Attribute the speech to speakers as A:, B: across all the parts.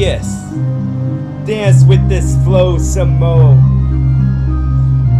A: Yes, dance with this flow some more.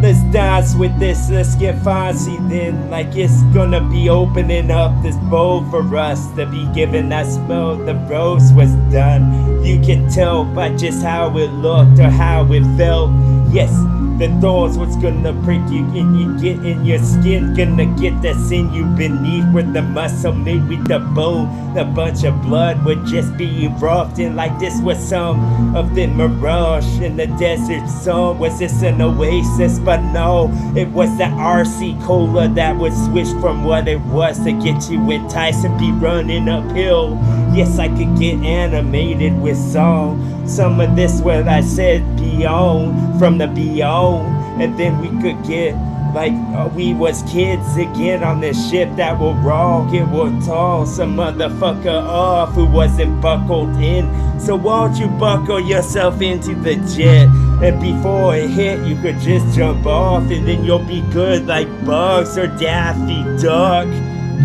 A: Let's dance with this, let's get fancy then. Like it's gonna be opening up this bowl for us to be giving that smell. The rose was done. You can tell by just how it looked or how it felt. Yes, the thorns was gonna prick you and you get in your skin. Gonna get that sinew beneath with the muscle made with the bone. A bunch of blood would just be erupting like this was some of the mirage in the desert sun. Was this an oasis? But no, it was the RC Cola that would switch from what it was to get you enticed and be running uphill. Yes, I could get animated with song. Some of this what I said beyond, from the beyond. And then we could get like we was kids again on this ship that will rock, it will toss some motherfucker off who wasn't buckled in. So won't you buckle yourself into the jet, and before it hit you could just jump off, and then you'll be good like Bugs or Daffy Duck.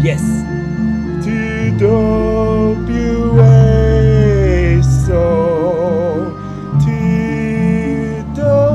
A: Yes, TWA, so TWA.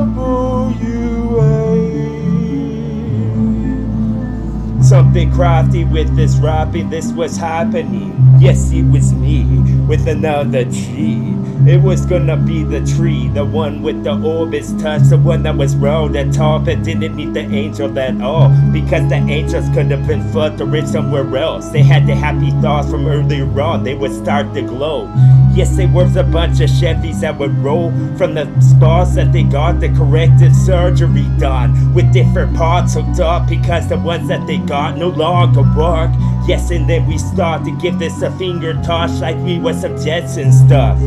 A: Something crafty with this rapping, this was happening. Yes, it was me with another G. It was gonna be the tree, the one with the orbits touch, the one that was rolled at top and didn't need the angel at all. Because the angels could have been fluttering somewhere else. They had the happy thoughts from earlier on, they would start to glow. Yes, they were a bunch of Chevys that would roll from the spots that they got the corrective surgery done, with different parts hooked up because the ones that they got no longer work. Yes, and then we start to give this a finger touch like we was some Jetson stuff.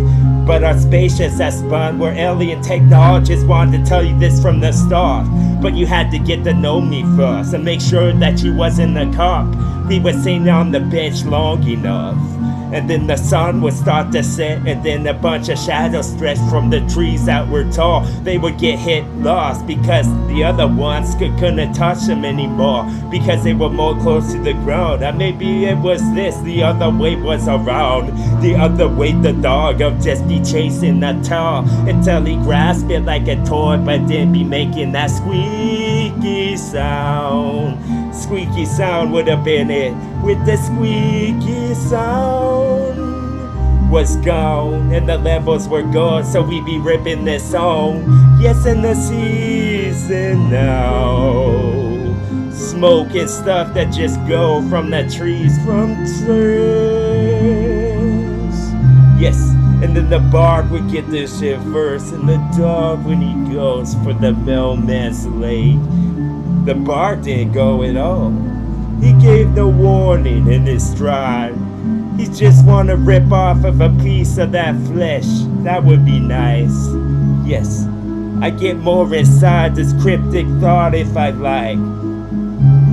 A: But our spaceships that spun were alien technologists, wanted to tell you this from the start. But you had to get to know me first and make sure that you wasn't a cop. We were sitting on the bench long enough, and then the sun would start to set, and then a bunch of shadows stretched from the trees that were tall. They would get hit lost because the other ones couldn't touch them anymore because they were more close to the ground. And maybe it was this, the other way was around. The other way the dog would just be chasing the tail until he grasped it like a toy, but then be making that squeaky sound. Squeaky sound would have been it, with the squeaky sound was gone and the levels were gone, so we be ripping this song. Yes, in the season now, smoke and stuff that just go from the trees, from trees. Yes, and then the bark would get this shit first, and the dog when he goes for the mailman's late. The bark didn't go at all. He gave no warning in his stride. He just wanna rip off of a piece of that flesh. That would be nice. Yes, I get more inside this cryptic thought if I like.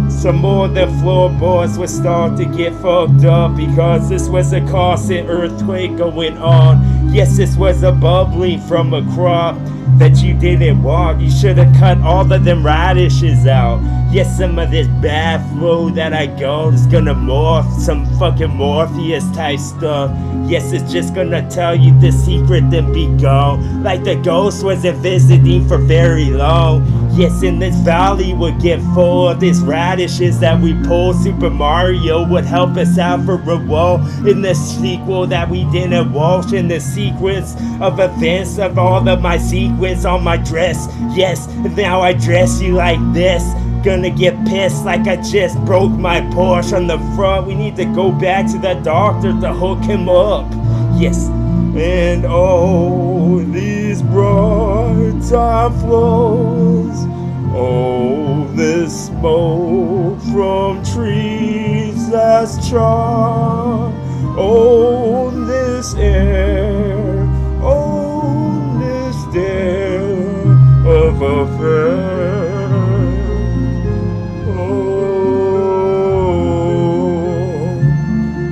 A: Some more of the floorboards would start to get fucked up because this was a constant earthquake going on. Yes, this was a bubbling from a crop that you didn't want. You should have cut all of them radishes out. Yes, some of this bad flow that I got is gonna morph, some fucking Morpheus type stuff. Yes, it's just gonna tell you the secret then be gone, like the ghost wasn't visiting for very long. Yes, and this valley would get full of these radishes that we pull. Super Mario would help us out for a while in the sequel that we didn't watch, in the sequence of events of all of my sequence on my dress. Yes, now I dress you like this. Gonna get pissed like I just broke my Porsche on the front. We need to go back to the doctor to hook him up. Yes, and oh, these bright time flows. Oh, this smoke from trees that's charred. Oh, this air. Oh, this day of affair.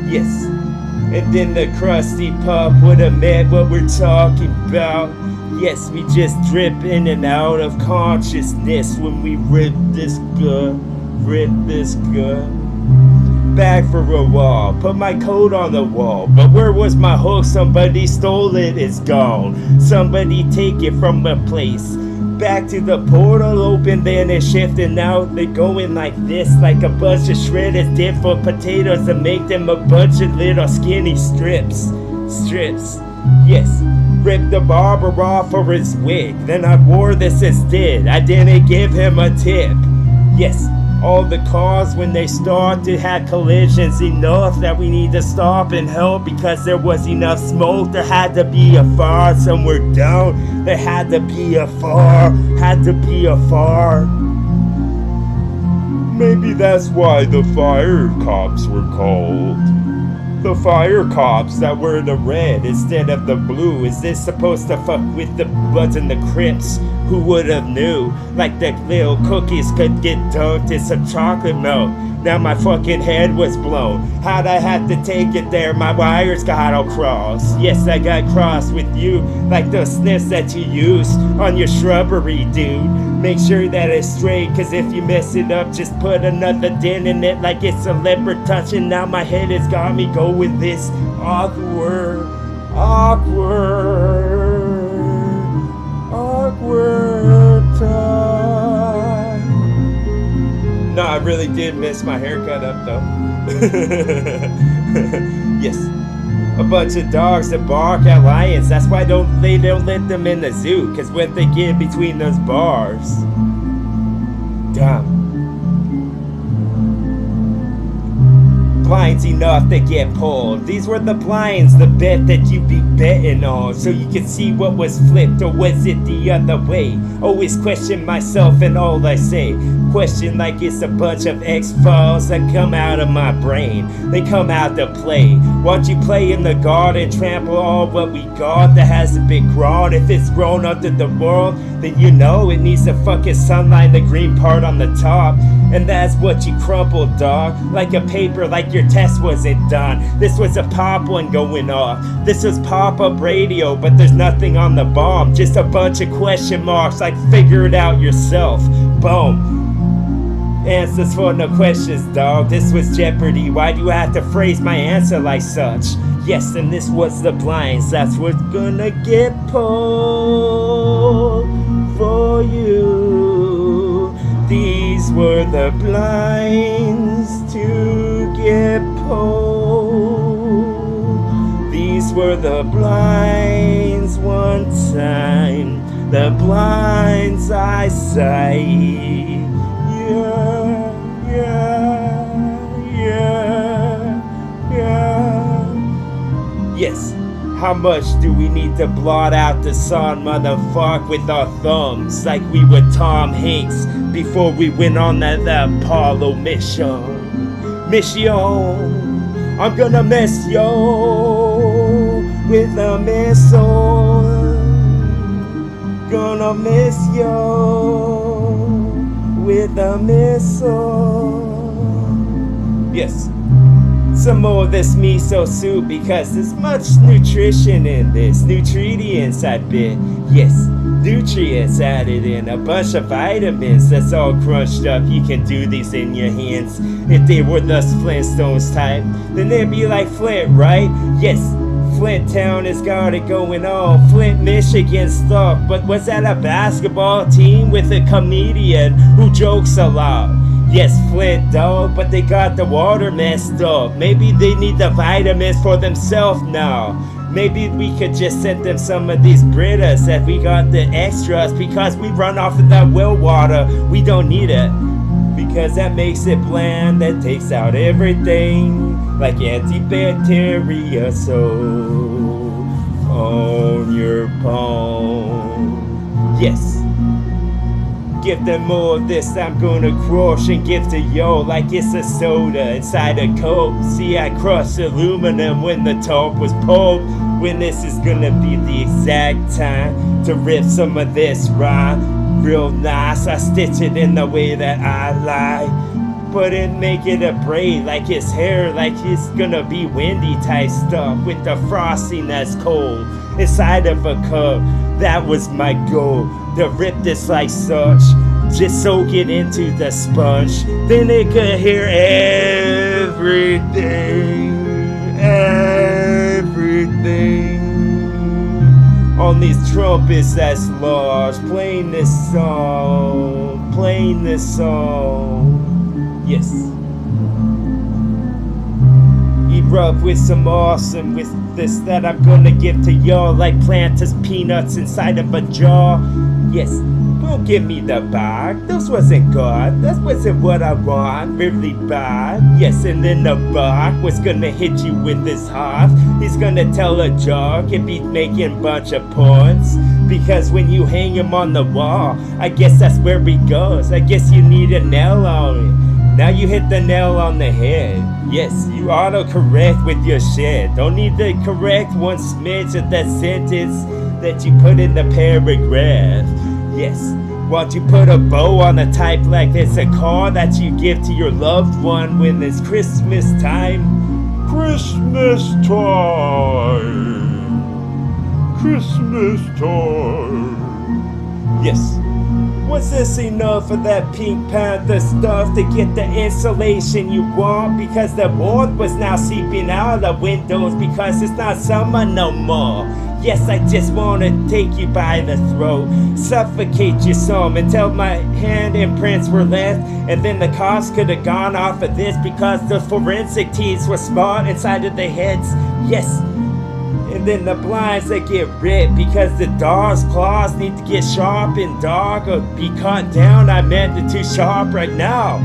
A: Yes, and then the crusty pup would have met what we're talking about. Yes, we just drip in and out of consciousness when we rip this gut, rip this gut. back for a while, put my coat on the wall. But where was my hook? Somebody stole it, it's gone. Somebody take it from a place. Back to the portal open, then it shifted. Now they're going like this, like a bunch of shredded dip for potatoes and make them a bunch of little skinny strips. Yes. Ripped the barber off for his wig. Then I wore this instead. I didn't give him a tip. Yes. All the cars when they started had collisions enough that we need to stop and help because there was enough smoke. There had to be a fire somewhere down. There had to be a fire. Maybe that's why the fire cops were called. The fire cops that were the red instead of the blue. Is this supposed to fuck with the Bloods and the Crips? Who would have knew? Like the little cookies could get dunked in some chocolate milk. Now my fucking head was blown. How'd I have to take it there? My wires got all crossed. Yes, I got crossed with you. Like those sniffs that you use on your shrubbery, dude. Make sure that it's straight, cause if you mess it up, just put another dent in it like it's a leopard touching. Now my head has got me going this awkward time. No, I really did mess my haircut up though. Yes. A bunch of dogs that bark at lions. That's why they don't let them in the zoo. Cause what they get between those bars. Dumb. Blinds enough to get pulled. These were the blinds, the bet that you be betting on, so you could see what was flipped, or was it the other way? Always question myself and all I say. Question like it's a bunch of X-Files that come out of my brain. They come out to play. Watch you play in the garden, trample all what we got that hasn't been grown. If it's grown under the world, then you know it needs the fucking sunlight, the green part on the top. And that's what you crumpled, dog. Like a paper, like your test wasn't done. This was a pop one going off. This was pop-up radio, but there's nothing on the bomb. Just a bunch of question marks, like figure it out yourself. Boom. Answers for no questions, dog. This was Jeopardy. Why do you have to phrase my answer like such? Yes, and this was the blinds. That's what's gonna get pulled for you. These were the blinds to get pulled. These were the blinds one time. The blinds I sight. Yes, how much do we need to blot out the sun, motherfuck, with our thumbs like we were Tom Hanks before we went on that Apollo mission? I'm gonna miss you with a missile. Gonna miss you with a missile. Yes. Some more of this miso soup because there's much nutrition in this. Nutrients, I bet. Yes, nutrients added in. A bunch of vitamins that's all crunched up. You can do these in your hands. If they were thus Flintstones type, then they'd be like Flint, right? Yes, Flint Town has got it going on. Flint, Michigan stuff. But was that a basketball team with a comedian who jokes a lot? Yes, Flint, dog, but they got the water messed up. Maybe they need the vitamins for themselves now. Maybe we could just send them some of these Britas that we got the extras because we run off of that well water. We don't need it because that makes it bland. That takes out everything like antibacteria. So on your palm. Yes. Give them more of this, I'm gonna crush and give to yo like it's a soda inside a Coke. See, I crushed aluminum when the top was pulled. When this is gonna be the exact time to rip some of this rhyme real nice. I stitch it in the way that I like, but it make it a braid like his hair, like it's gonna be windy type stuff with the frosting that's cold inside of a cup. That was my goal, to rip this like such. just soak it into the sponge. Then it could hear everything, everything. On these trumpets that's large, playing this song, playing this song. Yes. Erupt with some awesome with this that I'm gonna give to y'all, like Planters peanuts inside of a jar. Yes, don't give me the bag. This wasn't good. That wasn't what I want. Really bad. Yes, and then the bag was gonna hit you with his heart. He's gonna tell a joke and be making bunch of points. Because when you hang him on the wall, I guess that's where he goes. I guess you need a nail on it. Now you hit the nail on the head. Yes, you auto-correct with your shit. Don't need to correct one smidge of that sentence that you put in the paragraph. Yes, why don't you put a bow on a type like it's a car that you give to your loved one when it's Christmas time? Christmas time. Christmas time. Yes. Was this enough of that Pink Panther stuff to get the insulation you want? Because the warmth was now seeping out the windows because it's not summer no more. Yes, I just wanna take you by the throat, suffocate you some until my hand imprints were left, and then the cops could have gone off of this because the forensic teams were smart inside of their heads. Yes. And then the blinds that get ripped because the dog's claws need to get sharp and dog or be cut down. I meant it too sharp right now.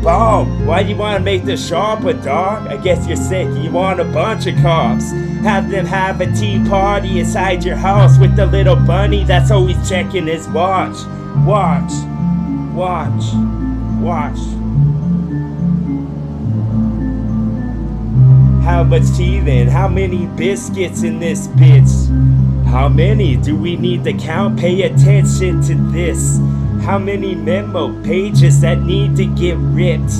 A: Boom. Why do you want to make the sharp a dog? I guess you're sick. You want a bunch of cops. Have them have a tea party inside your house with the little bunny that's always checking his watch. Watch. Watch. Watch. How much tea then? How many biscuits in this bitch? How many do we need to count? Pay attention to this. How many memo pages that need to get ripped?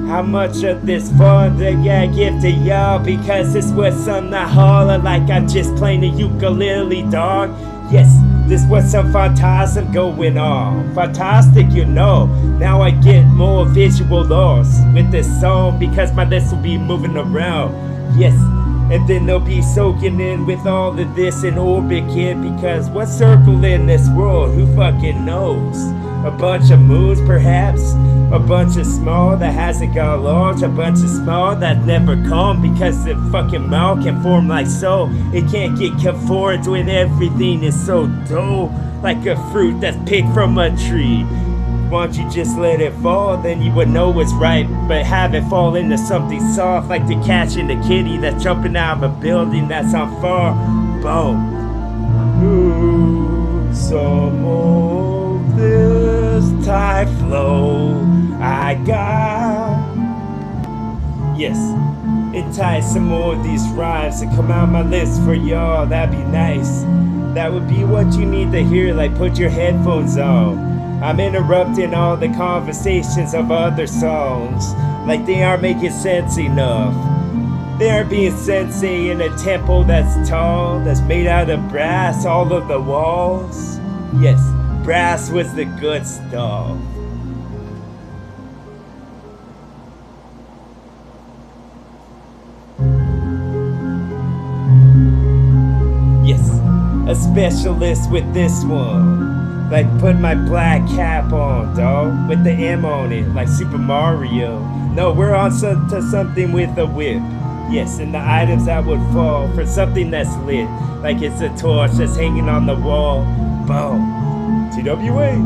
A: How much of this fun do I give to y'all? Because this was something I holler like I'm just playing a ukulele, dog. Yes, this was some phantasm going on. Fantastic, you know. Now I get more visual loss with this song because my lips will be moving around. Yes, and then they'll be soaking in with all of this in orbit, kid, because what's circling this world? Who fucking knows? A bunch of moons, perhaps? A bunch of small that hasn't got large? A bunch of small that never come because the fucking mouth can form like so. It can't get conformed when everything is so dull, like a fruit that's picked from a tree. Why don't you just let it fall, then you would know it's right. But have it fall into something soft, like the catching the kitty that's jumping out of a building that's on fire. Boom. Ooh, some of this tide flow I got. Yes, entice some more of these rhymes to come out my list for y'all. That'd be nice. That would be what you need to hear, like put your headphones on. I'm interrupting all the conversations of other songs, like they aren't making sense enough. They aren't being sensei in a temple that's tall, that's made out of brass, all of the walls. Yes, brass was the good stuff. Yes, a specialist with this one. Like put my black cap on, dawg, with the M on it, like Super Mario. No, we're on to something with a whip. Yes, and the items that would fall for something that's lit, like it's a torch that's hanging on the wall. Boom. TWA.